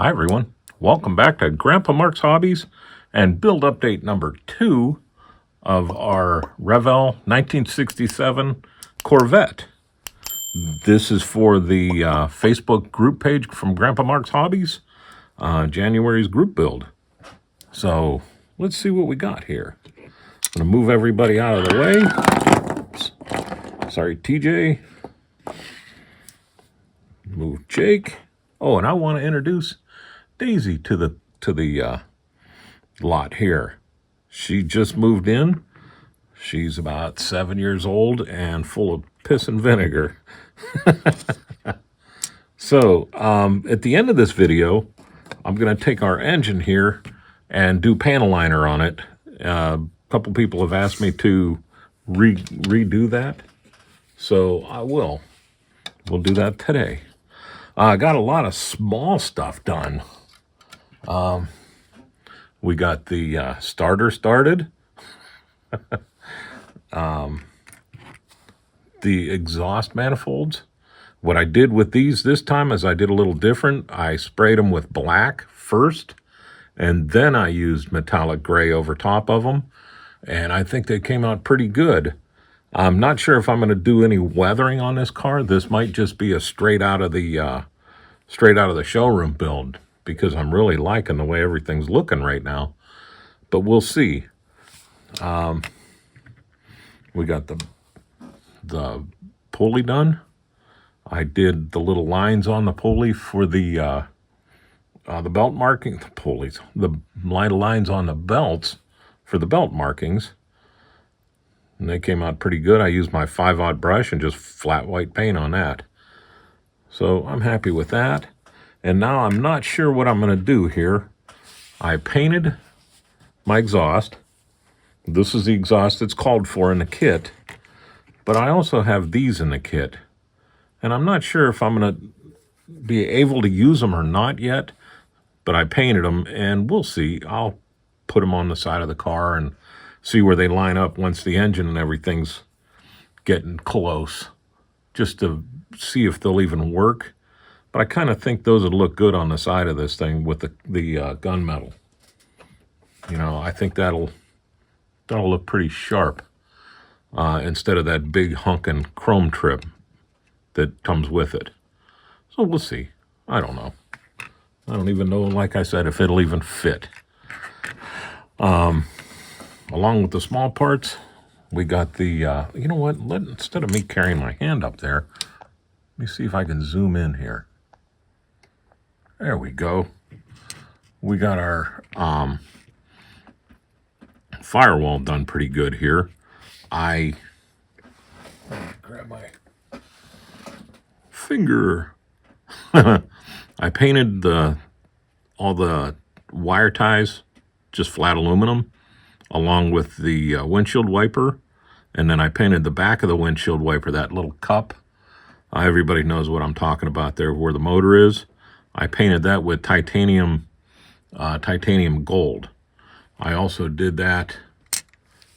Hi everyone, welcome back to Grandpa Mark's Hobbies and build update number 2 of our Revell 1967 Corvette. This is for the Facebook group page from Grandpa Mark's Hobbies, January's group build. So let's see what we got here. I'm going to move everybody out of the way. Oops. Sorry, TJ. Move Jake. Oh, and I want to introduce Daisy to the lot here. She just moved in. She's about 7 years old and full of piss and vinegar. So at the end of this video, I'm going to take our engine here and do panel liner on it. A couple people have asked me to redo that, so I will. We'll do that today. I got a lot of small stuff done. We got the starter started. The exhaust manifolds. What I did with these this time is I did a little different. I sprayed them with black first, and then I used metallic gray over top of them, and I think they came out pretty good. I'm not sure if I'm going to do any weathering on this car. This might just be a straight out of the showroom build, because I'm really liking the way everything's looking right now. But we'll see. We got the pulley done. I did the little lines on the pulley for the belt marking. The pulleys, the lines on the belts for the belt markings, and they came out pretty good. I used my 5/0 brush and just flat white paint on that. So I'm happy with that. And now I'm not sure what I'm going to do here. I painted my exhaust. This is the exhaust that's called for in the kit. But I also have these in the kit. And I'm not sure if I'm going to be able to use them or not yet. But I painted them, and we'll see. I'll put them on the side of the car and see where they line up once the engine and everything's getting close, just to see if they'll even work. But I kind of think those would look good on the side of this thing with the gunmetal. You know, I think that'll look pretty sharp instead of that big hunkin' chrome trip that comes with it. So we'll see. I don't know. I don't even know, like I said, if it'll even fit. Along with the small parts, we got the, you know what, instead of me carrying my hand up there, let me see if I can zoom in here. There we go. We got our firewall done pretty good here. I grab my finger. I painted all the wire ties just flat aluminum, along with the windshield wiper, and then I painted the back of the windshield wiper, that little cup. Everybody knows what I'm talking about there, where the motor is. I painted that with titanium gold. I also did that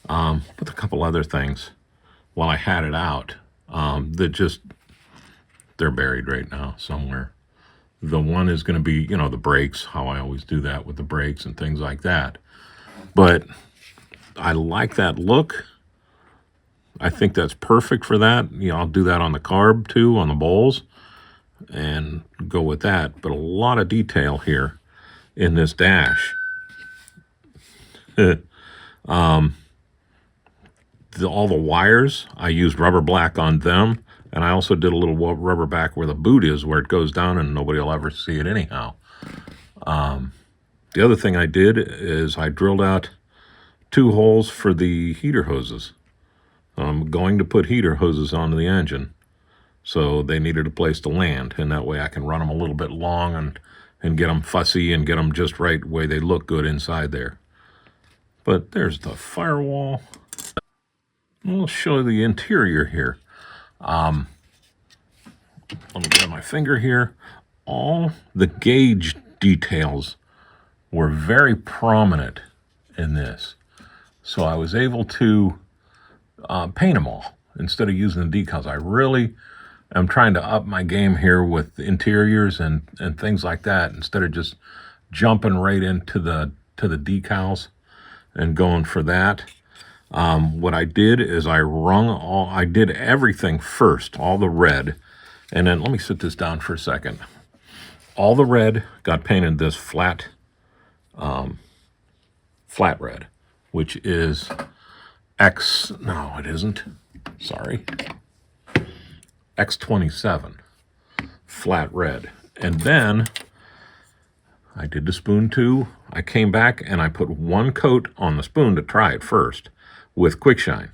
with a couple other things while I had it out. They're buried right now somewhere. The one is going to be, you know, the brakes, how I always do that with the brakes and things like that. But I like that look. I think that's perfect for that. You know, I'll do that on the carb too, on the bowls, and go with that. But a lot of detail here in this dash. All the wires, I used rubber black on them, and I also did a little rubber back where the boot is, where it goes down, and nobody will ever see it anyhow. The other thing I did is I drilled out 2 holes for the heater hoses. I'm going to put heater hoses onto the engine, so they needed a place to land, and that way I can run them a little bit long and get them fussy and get them just right way they look good inside there. But there's the firewall. We'll show the interior here. Let me grab my finger here. All the gauge details were very prominent in this, so I was able to paint them all instead of using the decals. I really I'm trying to up my game here with interiors and things like that instead of just jumping right into the decals and going for that. What I did is I did everything first, all the red, and then let me sit this down for a second. All the red got painted this flat red, which is no, it isn't. Sorry. X27 flat red. And then I did the spoon too. I came back and I put one coat on the spoon to try it first with quick shine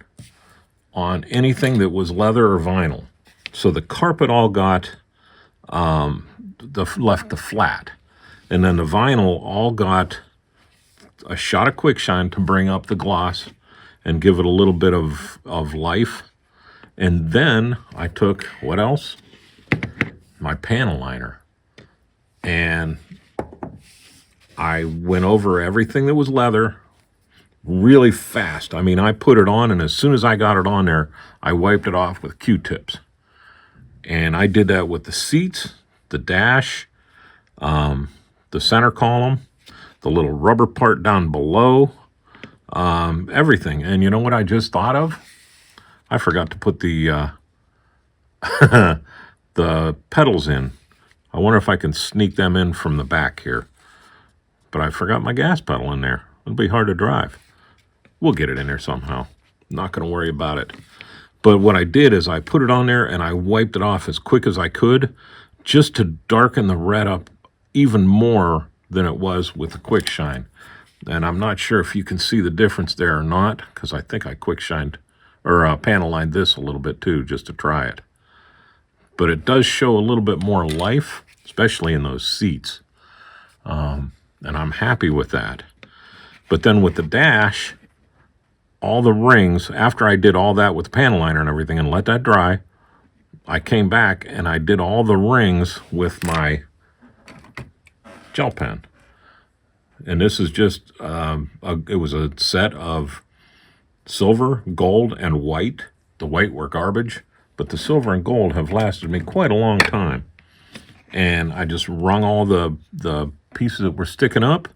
on anything that was leather or vinyl. So the carpet all got left the flat, and then the vinyl all got a shot of quick shine to bring up the gloss and give it a little bit of life. And then I took, what else? My panel liner. And I went over everything that was leather really fast. I mean, I put it on, and as soon as I got it on there, I wiped it off with Q-tips. And I did that with the seats, the dash, the center column, the little rubber part down below, everything. And you know what I just thought of? I forgot to put the the pedals in. I wonder if I can sneak them in from the back here. But I forgot my gas pedal in there. It'll be hard to drive. We'll get it in there somehow. Not going to worry about it. But what I did is I put it on there and I wiped it off as quick as I could just to darken the red up even more than it was with the quick shine. And I'm not sure if you can see the difference there or not, because I think I quick shined or panel lined this a little bit too, just to try it. But it does show a little bit more life, especially in those seats. And I'm happy with that. But then with the dash, all the rings, after I did all that with the panel liner and everything and let that dry, I came back and I did all the rings with my gel pen. And this is just, it was a set of silver, gold, and white. The white were garbage, but the silver and gold have lasted me quite a long time. And I just wrung all the pieces that were sticking up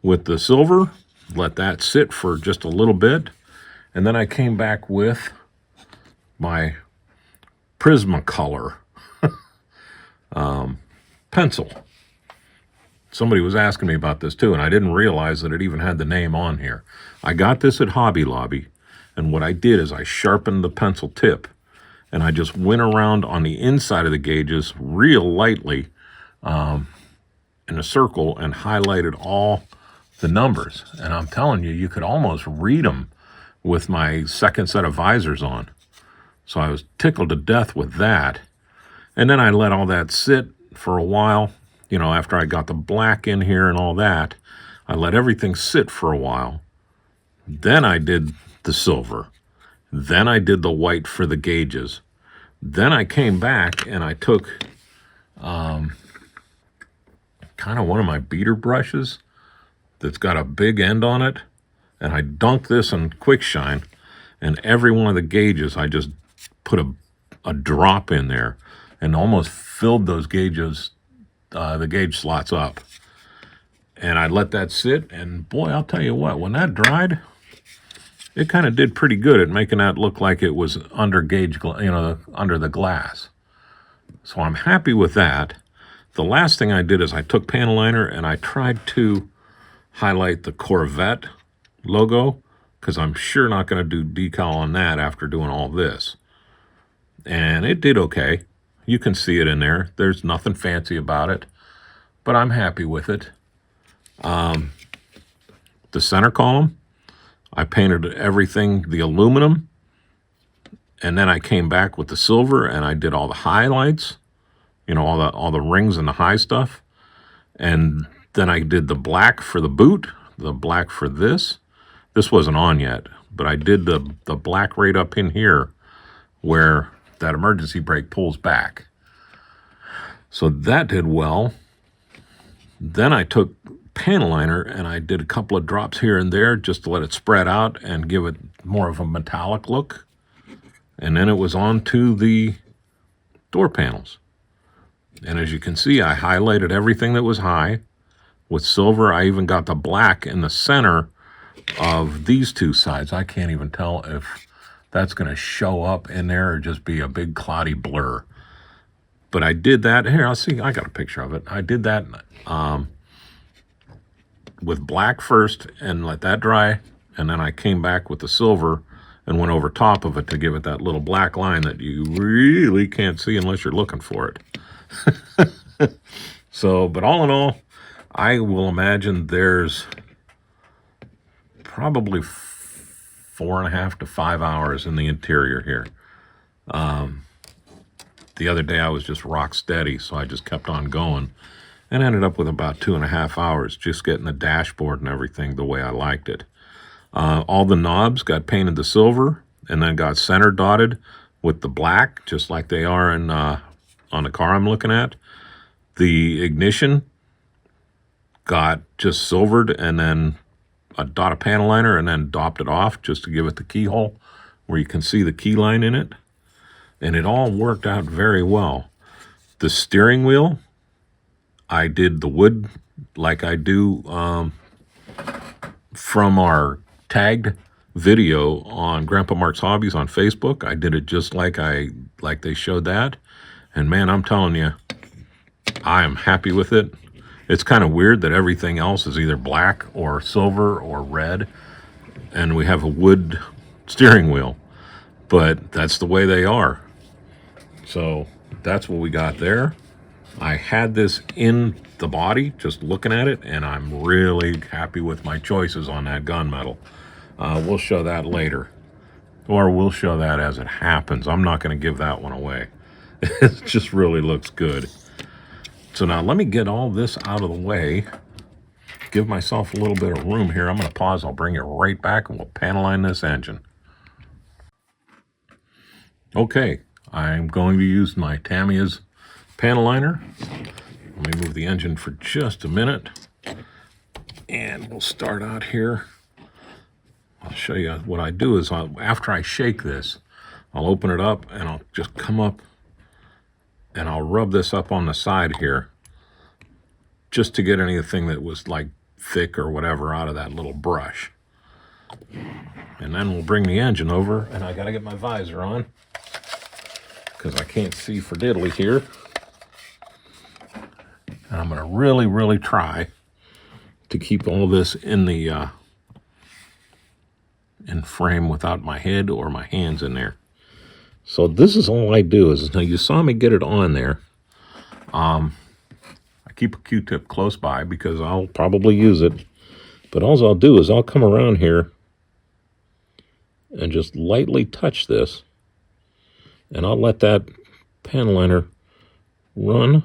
with the silver, let that sit for just a little bit, and then I came back with my Prismacolor pencil. Somebody was asking me about this too, and I didn't realize that it even had the name on here. I got this at Hobby Lobby, and what I did is I sharpened the pencil tip, and I just went around on the inside of the gauges real lightly in a circle and highlighted all the numbers. And I'm telling you, you could almost read them with my second set of visors on. So I was tickled to death with that. And then I let all that sit for a while. You know, after I got the black in here and all that, I let everything sit for a while. Then I did the silver. Then I did the white for the gauges. Then I came back and I took kind of one of my beater brushes that's got a big end on it, and I dunked this in quick shine, and every one of the gauges I just put a drop in there and almost filled those gauges, the gauge slots up. And I let that sit, and boy, I'll tell you what, when that dried, it kind of did pretty good at making that look like it was under gauge, under the glass. So I'm happy with that. The last thing I did is I took panel liner and I tried to highlight the Corvette logo, because I'm sure not going to do decal on that after doing all this. And it did okay. You can see it in there. There's nothing fancy about it, but I'm happy with it. The center column, I painted everything, the aluminum, and then I came back with the silver and I did all the highlights, you know, all the rings and the high stuff. And then I did the black for the boot, the black for this. This wasn't on yet, but I did the black right up in here where that emergency brake pulls back. So that did well. Then I took panel liner and I did a couple of drops here and there just to let it spread out and give it more of a metallic look. And then it was on to the door panels. And as you can see, I highlighted everything that was high with silver. I even got the black in the center of these two sides. I can't even tell if that's going to show up in there or just be a big cloudy blur. But I did that. Here, I'll see. I got a picture of it. I did that with black first and let that dry. And then I came back with the silver and went over top of it to give it that little black line that you really can't see unless you're looking for it. So, but all in all, I will imagine there's probably 4.5 to 5 hours in the interior here. The other day I was just rock steady, so I just kept on going and ended up with about 2.5 hours just getting the dashboard and everything the way I liked it. All the knobs got painted the silver and then got center dotted with the black, just like they are in on the car I'm looking at. The ignition got just silvered and then a dot of panel liner and then dopped it off just to give it the keyhole where you can see the key line in it. And it all worked out very well. The steering wheel, I did the wood like I do from our tagged video on Grandpa Mark's Hobbies on Facebook. I did it just like they showed that. And man, I'm telling you, I am happy with it. It's kind of weird that everything else is either black or silver or red. And we have a wood steering wheel. But that's the way they are. So that's what we got there. I had this in the body, just looking at it, and I'm really happy with my choices on that gunmetal. We'll show that later. Or we'll show that as it happens. I'm not going to give that one away. It just really looks good. So now let me get all this out of the way. Give myself a little bit of room here. I'm going to pause. I'll bring it right back, and we'll panel line this engine. Okay. I'm going to use my Tamiya's panel liner. Let me move the engine for just a minute. And we'll start out here. I'll show you what I do is after I shake this, I'll open it up and I'll just come up and I'll rub this up on the side here just to get anything that was like thick or whatever out of that little brush. And then we'll bring the engine over, and I got to get my visor on, because I can't see for diddly here. And I'm going to really, really try to keep all this in the in frame without my head or my hands in there. So this is all I do is, now you saw me get it on there. I keep a Q-tip close by because I'll probably use it. But all I'll do is I'll come around here and just lightly touch this. And I'll let that panel liner run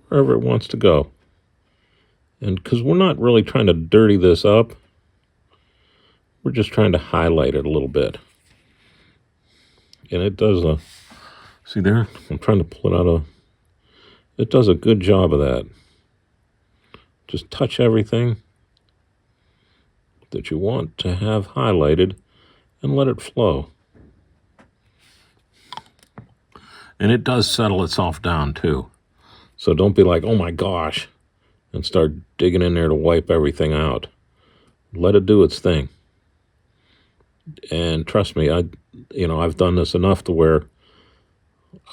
wherever it wants to go. And because we're not really trying to dirty this up, we're just trying to highlight it a little bit. And it does see there? I'm trying to pull it out it does a good job of that. Just touch everything that you want to have highlighted and let it flow. And it does settle itself down too. So don't be like, oh my gosh, and start digging in there to wipe everything out. Let it do its thing. And trust me, I've done this enough to where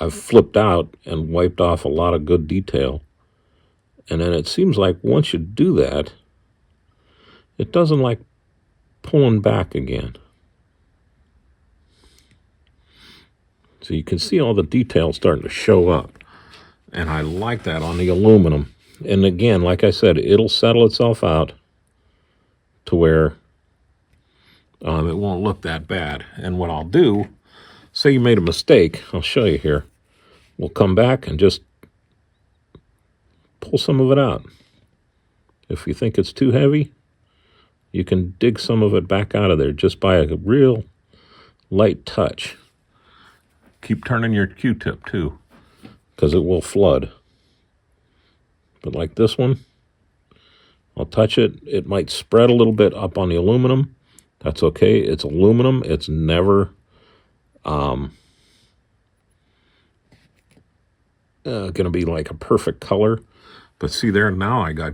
I've flipped out and wiped off a lot of good detail. And then it seems like once you do that, it doesn't like pulling back again. So you can see all the details starting to show up. And I like that on the aluminum. And again, like I said, it'll settle itself out to where it won't look that bad. And what I'll do, say you made a mistake, I'll show you here. We'll come back and just pull some of it out. If you think it's too heavy, you can dig some of it back out of there just by a real light touch. Keep turning your Q-tip too, because it will flood. But like this one, I'll touch it. It might spread a little bit up on the aluminum. That's okay. It's aluminum. It's never gonna be like a perfect color. But see there, now I got a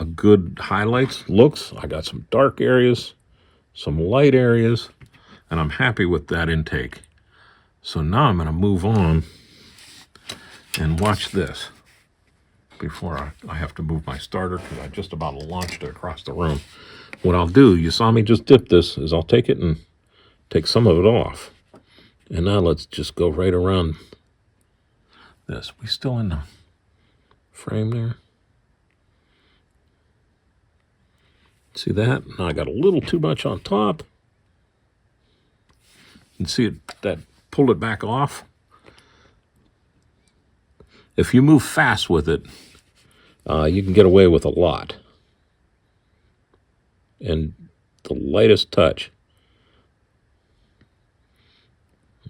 good highlights looks. I got some dark areas, some light areas, and I'm happy with that intake. So now I'm gonna move on and watch this before I have to move my starter, because I just about launched it across the room. What I'll do, you saw me just dip this, is I'll take it and take some of it off. And now let's just go right around this. We still in the frame there? See that? Now I got a little too much on top. And see it, that pulled it back off. If you move fast with it, you can get away with a lot. And the lightest touch.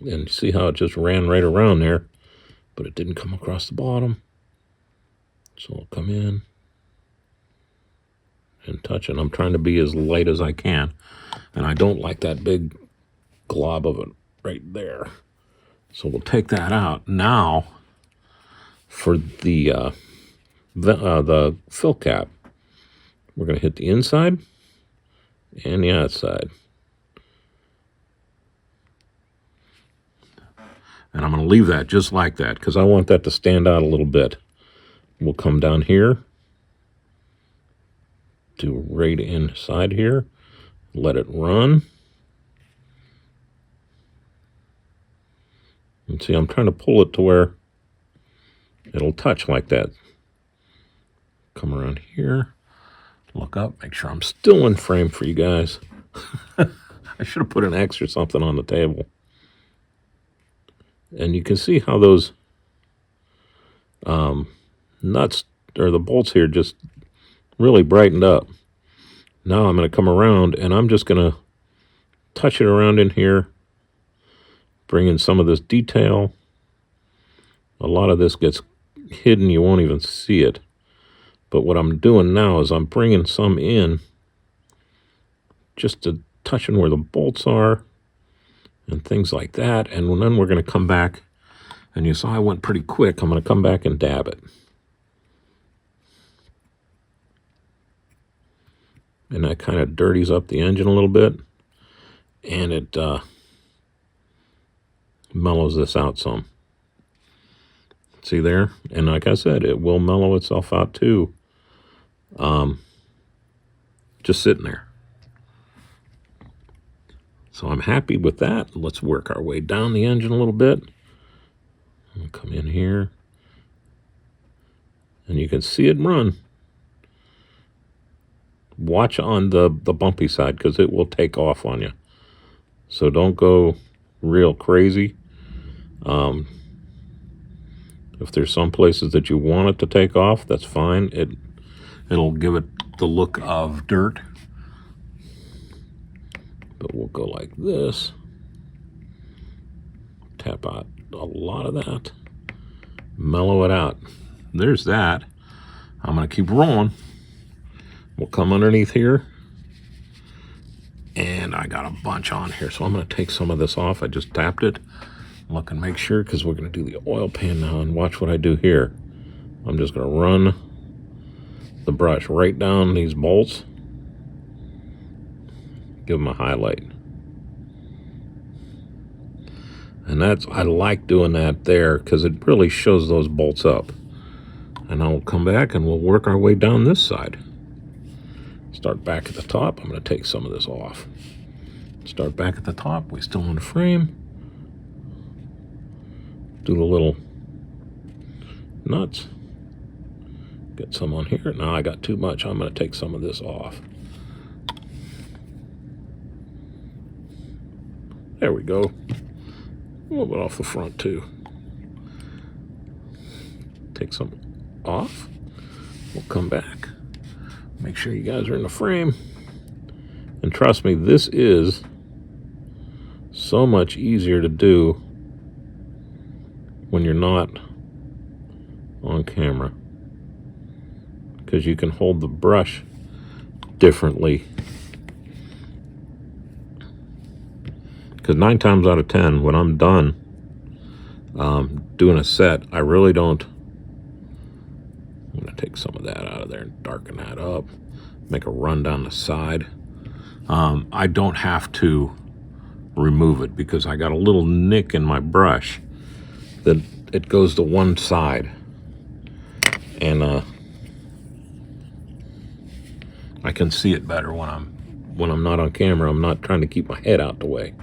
And see how it just ran right around there, but it didn't come across the bottom. So I'll come in and touch it. I'm trying to be as light as I can. And I don't like that big glob of it right there. So we'll take that out. Now, for the fill cap, we're going to hit the inside and the outside. And I'm going to leave that just like that because I want that to stand out a little bit. We'll come down here, do right inside here, let it run. And see, I'm trying to pull it to where it'll touch like that. Come around here, look up, make sure I'm still in frame for you guys. I should have put an X or something on the table. And you can see how those nuts, or the bolts here, just really brightened up. Now I'm going to come around and I'm just going to touch it around in here, bring in some of this detail. A lot of this gets hidden, you won't even see it. But what I'm doing now is I'm bringing some in just to touching where the bolts are and things like that. And then we're going to come back, and you saw I went pretty quick. I'm going to come back and dab it. And that kind of dirties up the engine a little bit. And it mellows this out some. See there? And like I said, it will mellow itself out too. Just sitting there. So I'm happy with that. Let's work our way down the engine a little bit. I'll come in here. And you can see it run. Watch on the bumpy side because it will take off on you. So don't go real crazy. If there's some places that you want it to take off, that's fine. It'll give it the look of dirt. But we'll go like this. Tap out a lot of that. Mellow it out. There's that. I'm going to keep rolling. We'll come underneath here. And I got a bunch on here, so I'm going to take some of this off. I just tapped it. Look and make sure, because we're going to do the oil pan now, and watch what I do here. I'm just going to run the brush right down these bolts. Give them a highlight. And I like doing that there because it really shows those bolts up. And I'll come back and we'll work our way down this side. Start back at the top. I'm going to take some of this off. Start back at the top. We still in the frame. Do the little nuts. Get some on here. Now I got too much. I'm going to take some of this off. There we go. A little bit off the front too. Take some off. We'll come back. Make sure you guys are in the frame. And trust me, this is so much easier to do when you're not on camera, because you can hold the brush differently. Because 9 times out of 10, when I'm done, doing a set, I really don't. I'm going to take some of that out of there and darken that up. Make a run down the side. I don't have to remove it because I got a little nick in my brush that it goes to one side. And I can see it better when I'm not on camera. I'm not trying to keep my head out the way.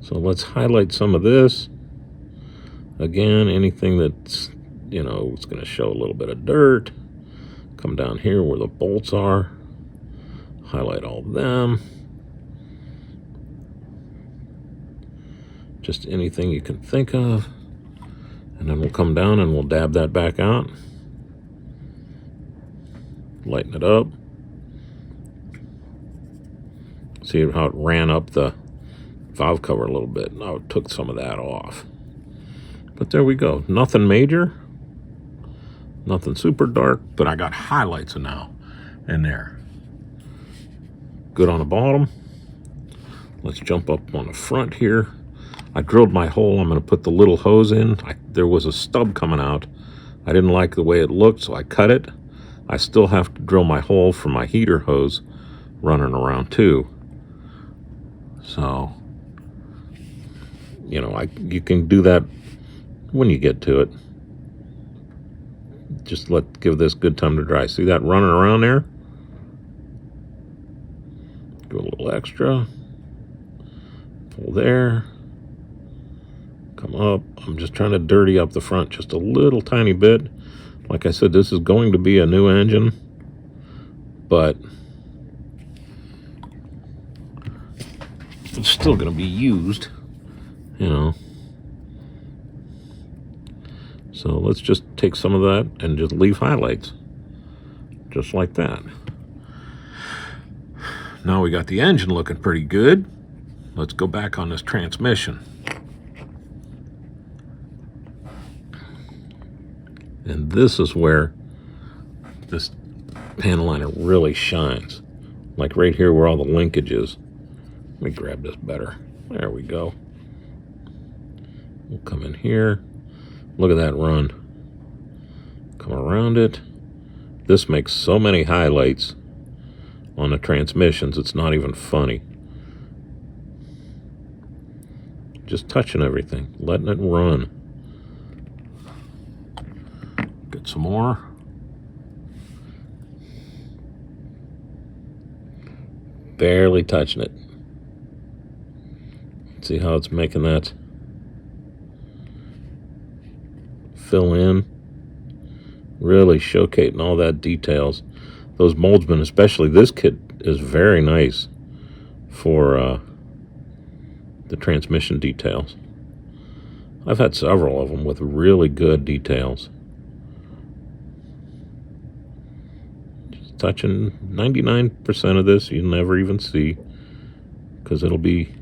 So let's highlight some of this. Again, anything that's, it's going to show a little bit of dirt. Come down here where the bolts are. Highlight all of them. Just anything you can think of. And then we'll come down and we'll dab that back out. Lighten it up. See how it ran up the valve cover a little bit. Now it took some of that off. But there we go. Nothing major. Nothing super dark. But I got highlights now in there. Good on the bottom. Let's jump up on the front here. I drilled my hole. I'm going to put the little hose in. There was a stub coming out. I didn't like the way it looked, so I cut it. I still have to drill my hole for my heater hose running around too. So, you can do that when you get to it. Just give this good time to dry. See that running around there? Do a little extra. Pull there. Come up. I'm just trying to dirty up the front just a little tiny bit. Like I said, this is going to be a new engine, but it's still going to be used, So let's just take some of that and just leave highlights, just like that. Now we got the engine looking pretty good. Let's go back on this transmission. And this is where this panel liner really shines. Like right here where all the linkage is. Let me grab this better. There we go. We'll come in here. Look at that run. Come around it. This makes so many highlights on the transmissions, it's not even funny. Just touching everything, letting it run. Get some more. Barely touching it. See how it's making that fill in? Really showcasing all that details. Those moldsmen, especially this kit, is very nice for the transmission details. I've had several of them with really good details. Just touching 99% of this you never even see because it'll be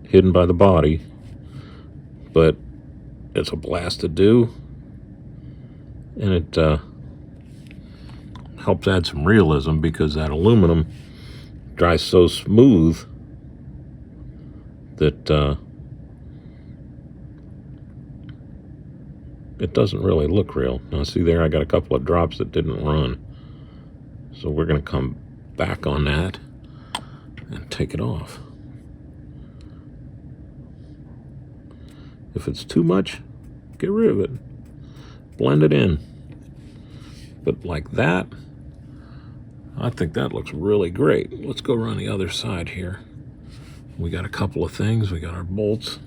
hidden by the body, but it's a blast to do, and it helps add some realism because that aluminum dries so smooth that it doesn't really look real. Now see there, I got a couple of drops that didn't run, so we're going to come back on that and take it off. If it's too much, get rid of it. Blend it in. But like that, I think that looks really great. Let's go around the other side here. We got a couple of things. We got our bolts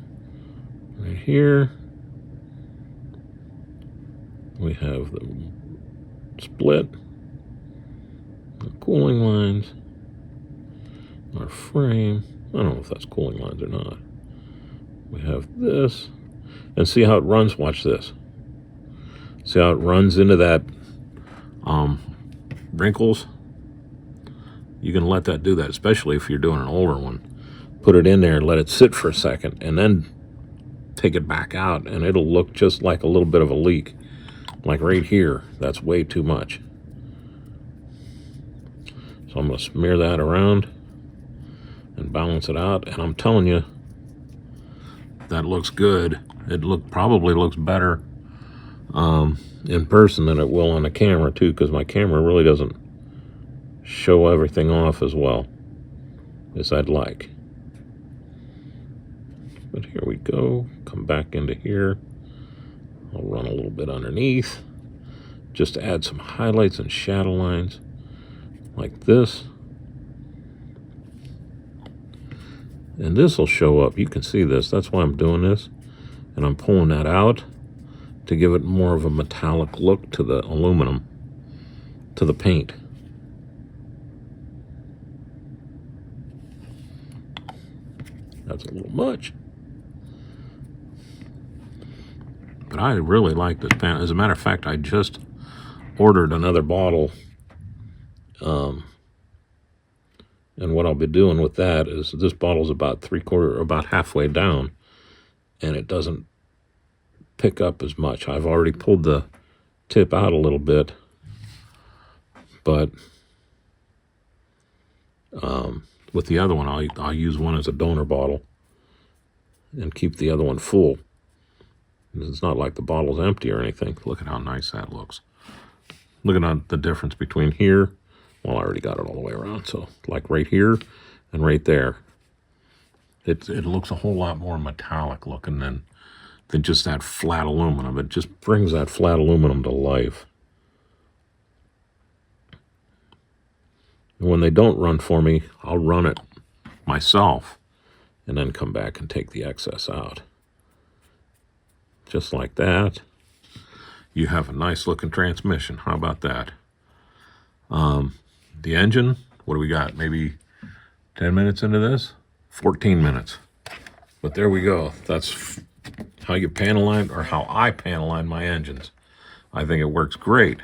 right here. We have the split, the cooling lines, our frame. I don't know if that's cooling lines or not. We have this. And see how it runs? Watch this. See how it runs into that wrinkles? You can let that do that, especially if you're doing an older one. Put it in there and let it sit for a second, and then take it back out, and it'll look just like a little bit of a leak. Like right here, that's way too much. So I'm going to smear that around and balance it out, and I'm telling you, that looks good. It probably looks better in person than it will on the camera too, because my camera really doesn't show everything off as well as I'd like. But here we go. Come back into here. I'll run a little bit underneath just to add some highlights and shadow lines like this. And this will show up. You can see this. That's why I'm doing this. And I'm pulling that out to give it more of a metallic look to the aluminum, to the paint. That's a little much. But I really like this pan. As a matter of fact, I just ordered another bottle. And what I'll be doing with that is this bottle's about about halfway down, and it doesn't pick up as much. I've already pulled the tip out a little bit, but with the other one, I'll use one as a donor bottle and keep the other one full. It's not like the bottle's empty or anything. Look at how nice that looks. Look at the difference between here. Well, I already got it all the way around, so like right here and right there. It looks a whole lot more metallic looking than just that flat aluminum. It just brings that flat aluminum to life. And when they don't run for me, I'll run it myself and then come back and take the excess out. Just like that. You have a nice looking transmission. How about that? The engine, what do we got? Maybe 10 minutes into this? 14 minutes. But there we go. That's how you panel line, or how I panel line my engines. I think it works great.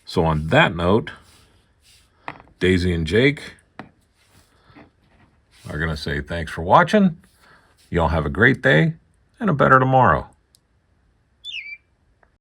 So on that note, Daisy and Jake are going to say thanks for watching. Y'all have a great day and a better tomorrow.